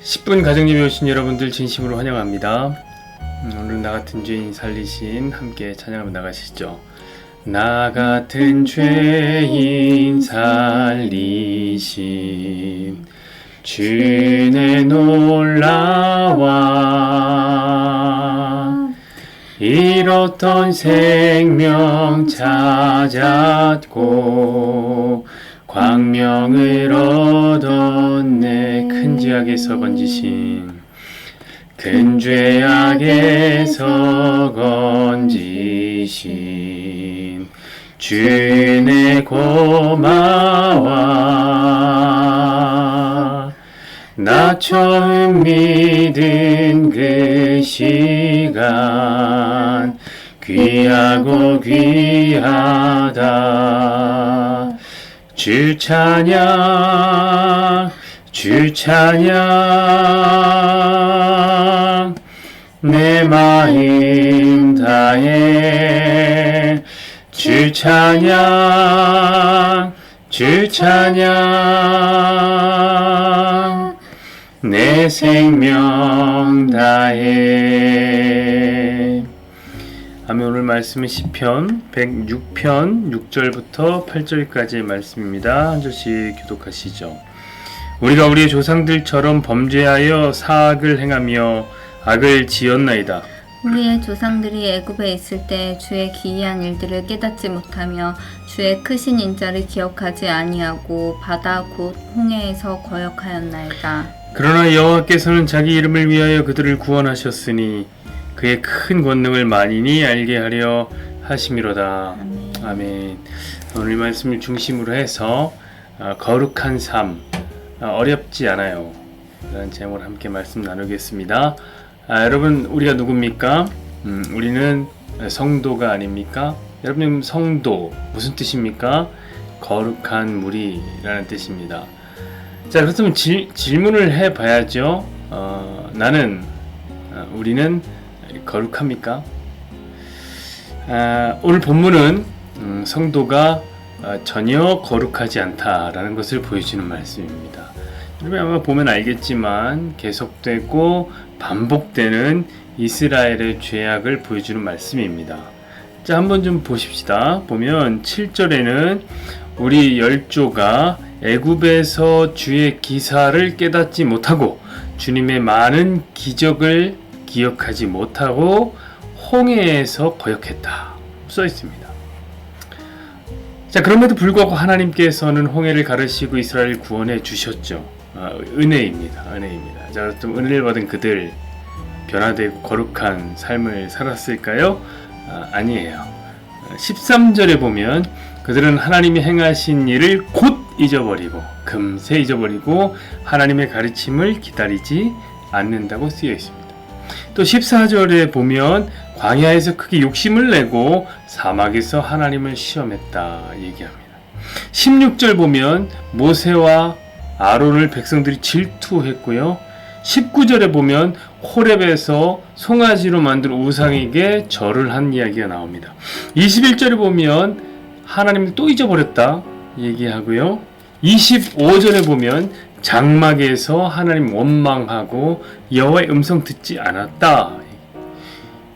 10분 가정예배 오신 여러분들 진심으로 환영합니다. 오늘 나 같은 죄인 살리신 함께 찬양하며 나가시죠. 나 같은 죄인 살리신 주의 놀라와 잃었던 생명 찾았고 광명을 얻었네. 큰 죄악에서 건지신 큰 죄악에서 건지신 주의 고마워. 나 처음 믿은 그 시간 귀하고 귀하다. 주 찬양 주 찬양 내 마음 다해 주 찬양 주 찬양 내 생명 다해. 아멘. 오늘 말씀은 시편 106편 6절부터 8절까지의 말씀입니다. 한 절씩 교독하시죠. 우리가 우리의 조상들처럼 범죄하여 사악을 행하며 악을 지었나이다. 우리의 조상들이 애굽에 있을 때 주의 기이한 일들을 깨닫지 못하며 주의 크신 인자를 기억하지 아니하고 바다 곧 홍해에서 거역하였나이다. 그러나 여호와께서는 자기 이름을 위하여 그들을 구원하셨으니 그의 큰 권능을 만인이 알게 하려 하심이로다. 아멘. 오늘 말씀을 중심으로 해서 거룩한 삶, 어렵지 않아요 라는 제목으로 함께 말씀 나누겠습니다. 여러분, 우리가 누굽니까? 우리는 성도가 아닙니까? 여러분, 성도 무슨 뜻입니까? 거룩한 무리라는 뜻입니다. 자, 그렇다면 질문을 해봐야죠. 우리는 거룩합니까? 오늘 본문은 성도가 전혀 거룩하지 않다라는 것을 보여주는 말씀입니다. 여러분 아마 보면 알겠지만 계속되고 반복되는 이스라엘의 죄악을 보여주는 말씀입니다. 자, 한번 좀 보십시다. 보면 7절에는 우리 열조가 애굽에서 주의 기사를 깨닫지 못하고 주님의 많은 기적을 기억하지 못하고 홍해에서 거역했다 써 있습니다. 자, 그럼에도 불구하고 하나님께서는 홍해를 가르시고 이스라엘을 구원해 주셨죠. 은혜입니다. 자, 그렇다면 은혜를 받은 그들 변화되고 거룩한 삶을 살았을까요? 아니에요. 13절에 보면 그들은 하나님이 행하신 일을 곧 잊어버리고 금세 잊어버리고 하나님의 가르침을 기다리지 않는다고 쓰여 있습니다. 또 14절에 보면 광야에서 크게 욕심을 내고 사막에서 하나님을 시험했다 얘기합니다. 16절 보면 모세와 아론을 백성들이 질투했고요. 19절에 보면 호렙에서 송아지로 만든 우상에게 절을 한 이야기가 나옵니다. 21절에 보면 하나님을 또 잊어버렸다 얘기하고요. 25절에 보면 장막에서 하나님 원망하고 여호와의 음성 듣지 않았다.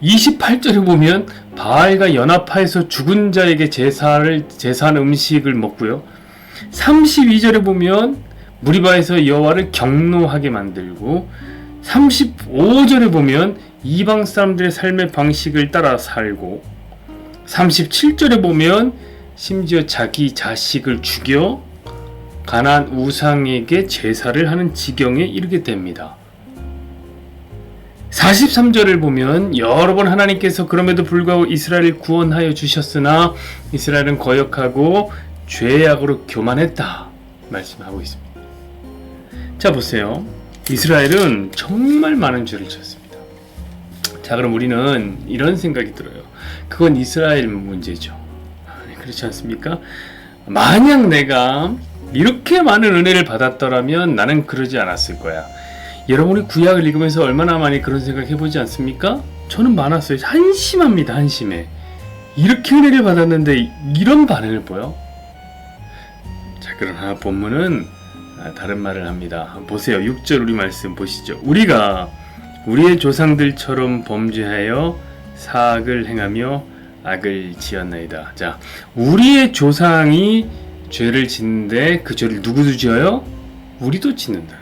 28절에 보면 바알과 연합하여서 죽은 자에게 제사한 음식을 먹고요. 32절에 보면 무리바에서 여호와를 경노하게 만들고 35절에 보면 이방 사람들의 삶의 방식을 따라 살고 37절에 보면 심지어 자기 자식을 죽여 가나안 우상에게 제사를 하는 지경에 이르게 됩니다. 43절을 보면 여러 번 하나님께서 그럼에도 불구하고 이스라엘을 구원하여 주셨으나 이스라엘은 거역하고 죄악으로 교만했다 말씀하고 있습니다. 자, 보세요. 이스라엘은 정말 많은 죄를 지었습니다. 자, 그럼 우리는 이런 생각이 들어요. 그건 이스라엘 문제죠. 그렇지 않습니까? 만약 내가 이렇게 많은 은혜를 받았더라면 나는 그러지 않았을 거야. 여러분이 구약을 읽으면서 얼마나 많이 그런 생각 해보지 않습니까? 저는 많았어요. 한심합니다. 한심해. 이렇게 은혜를 받았는데 이런 반응을 보여? 자, 그러나 본문은 다른 말을 합니다. 보세요. 6절 우리 말씀 보시죠. 우리가 우리의 조상들처럼 범죄하여 사악을 행하며 악을 지었나이다. 자, 우리의 조상이 죄를 짓는데 그 죄를 누구도 지어요? 우리도 짓는다.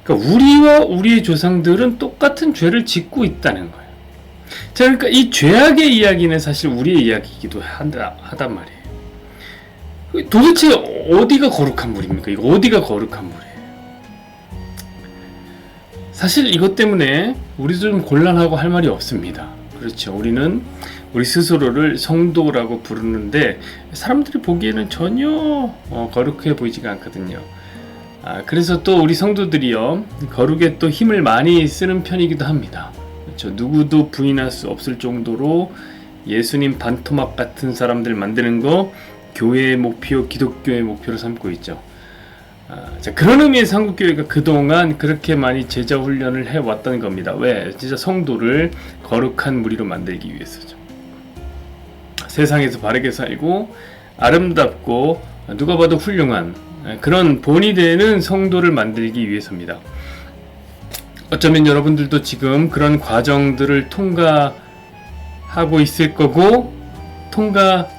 그러니까 우리와 우리의 조상들은 똑같은 죄를 짓고 있다는 거예요. 자, 그러니까 이 죄악의 이야기는 사실 우리의 이야기이기도 하단 말이에요. 도대체 어디가 거룩한 물입니까? 이거 어디가 거룩한 물이에요? 사실 이것 때문에 우리도 좀 곤란하고 할 말이 없습니다. 그렇죠. 우리는 우리 스스로를 성도라고 부르는데 사람들이 보기에는 전혀 거룩해 보이지가 않거든요. 그래서 또 우리 성도들이요, 거룩에 또 힘을 많이 쓰는 편이기도 합니다. 그렇죠. 누구도 부인할 수 없을 정도로 예수님 반토막 같은 사람들 만드는 거 교회의 목표, 기독교의 목표로 삼고 있죠. 자, 그런 의미에서 한국교회가 그동안 그렇게 많이 제자 훈련을 해왔던 겁니다. 왜? 진짜 성도를 거룩한 무리로 만들기 위해서죠. 세상에서 바르게 살고 아름답고 누가 봐도 훌륭한 그런 본이 되는 성도를 만들기 위해서입니다. 어쩌면 여러분들도 지금 그런 과정들을 통과하고 있을 거고 통과했을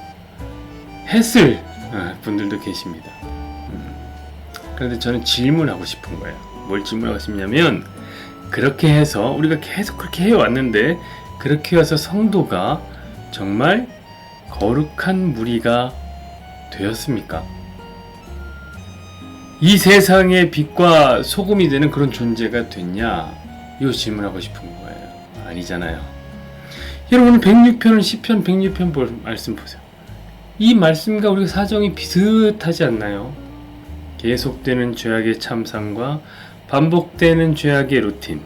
분들도 계십니다. 그런데 저는 질문하고 싶은 거예요. 뭘 질문하고 싶냐면, 그렇게 해서 우리가 계속 그렇게 해왔는데 그렇게 해서 성도가 정말 거룩한 무리가 되었습니까? 이 세상의 빛과 소금이 되는 그런 존재가 됐냐? 이거 질문하고 싶은 거예요. 아니잖아요. 여러분 106편은 10편 106편 말씀 보세요. 이 말씀과 우리가 사정이 비슷하지 않나요? 계속되는 죄악의 참상과 반복되는 죄악의 루틴.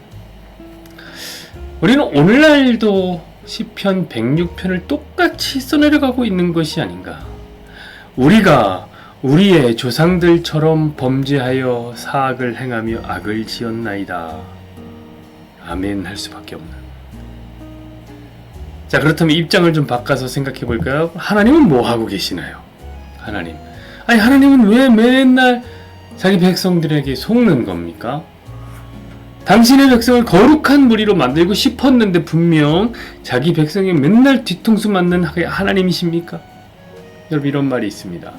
우리는 오늘날도 시편 106편을 똑같이 써내려가고 있는 것이 아닌가. 우리가 우리의 조상들처럼 범죄하여 사악을 행하며 악을 지었나이다. 아멘 할 수밖에 없는. 자, 그렇다면 입장을 좀 바꿔서 생각해 볼까요? 하나님은 뭐 하고 계시나요? 하나님은 왜 맨날 자기 백성들에게 속는 겁니까? 당신의 백성을 거룩한 무리로 만들고 싶었는데 분명 자기 백성이 맨날 뒤통수 맞는 하나님이십니까? 여러분, 이런 말이 있습니다.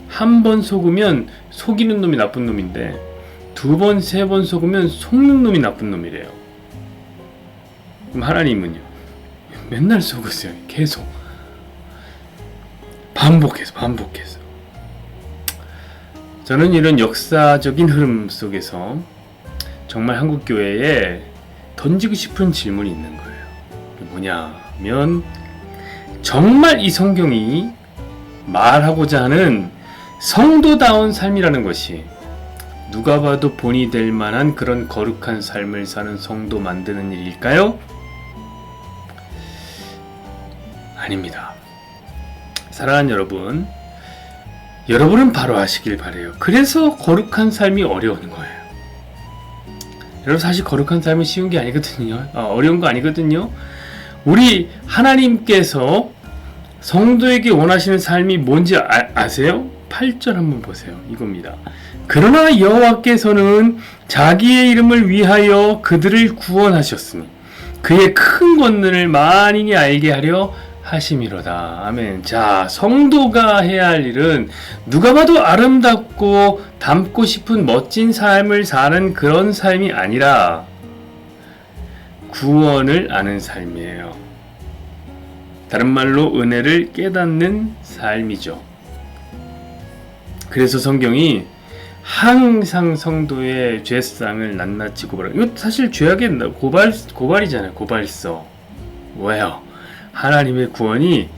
한 번 속으면 속이는 놈이 나쁜 놈인데 두 번, 세 번 속으면 속는 놈이 나쁜 놈이래요. 그럼 하나님은요? 맨날 속으세요. 계속 반복해서. 저는 이런 역사적인 흐름 속에서 정말 한국교회에 던지고 싶은 질문이 있는 거예요. 뭐냐면, 정말 이 성경이 말하고자 하는 성도다운 삶이라는 것이 누가 봐도 본이 될 만한 그런 거룩한 삶을 사는 성도 만드는 일일까요? 아닙니다. 사랑하는 여러분, 여러분은 바로 아시길 바래요. 그래서 거룩한 삶이 어려운 거예요. 여러분, 사실 거룩한 삶은 쉬운 게 아니거든요. 어려운 거 아니거든요. 우리 하나님께서 성도에게 원하시는 삶이 뭔지 아세요? 8절 한번 보세요. 이겁니다. 그러나 여호와께서는 자기의 이름을 위하여 그들을 구원하셨으니 그의 큰 권능을 만인이 알게 하려 하심이로다. 아멘. 자, 성도가 해야 할 일은 누가 봐도 아름답고 닮고 싶은 멋진 삶을 사는 그런 삶이 아니라 구원을 아는 삶이에요. 다른 말로 은혜를 깨닫는 삶이죠. 그래서 성경이 항상 성도의 죄상을 낱낱이 고발하고, 이거 사실 죄악의 고발이잖아요. 고발서. 왜요? 하나님의 구원이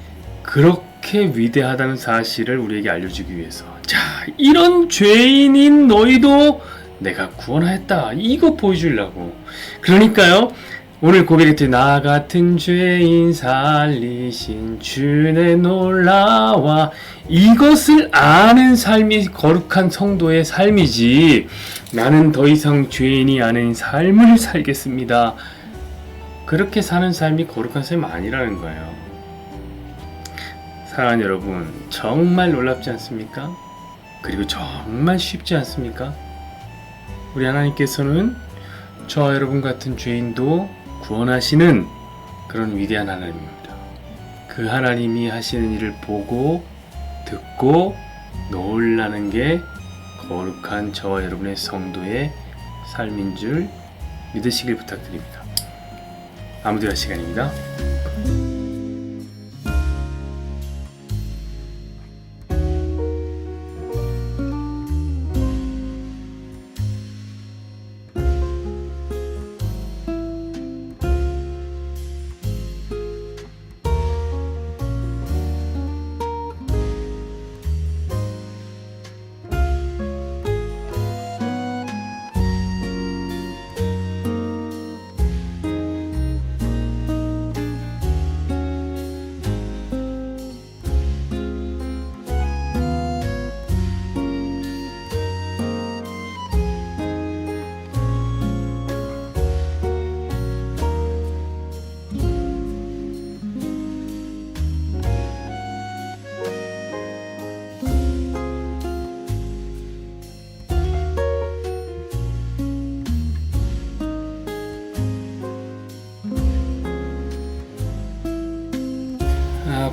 그렇게 위대하다는 사실을 우리에게 알려주기 위해서. 자, 이런 죄인인 너희도 내가 구원하였다. 이거 보여주려고. 그러니까요, 오늘 고백했듯이 나 같은 죄인 살리신 주내 놀라와, 이것을 아는 삶이 거룩한 성도의 삶이지, 나는 더 이상 죄인이 아닌 삶을 살겠습니다, 그렇게 사는 삶이 거룩한 삶이 아니라는 거예요. 사랑하는 여러분, 정말 놀랍지 않습니까? 그리고 정말 쉽지 않습니까? 우리 하나님께서는 저와 여러분 같은 죄인도 구원하시는 그런 위대한 하나님입니다. 그 하나님이 하시는 일을 보고 듣고 놀라는 게 거룩한 저와 여러분의 성도의 삶인 줄 믿으시길 부탁드립니다. 아무데나 시간입니다.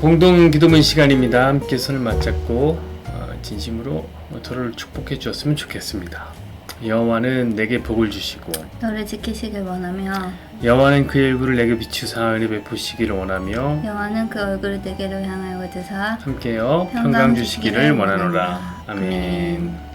공동 기도문 시간입니다. 함께 손을 맞잡고 진심으로 서로를 축복해 주었으면 좋겠습니다. 여호와는 내게 복을 주시고 너를 지키시길 원하며 여호와는 그의 얼굴을 내게 비추사 은혜 베푸시기를 원하며 여호와는 그 얼굴을 내게로 향하여 드사 함께여 평강 주시기를 원하노라. 아멘.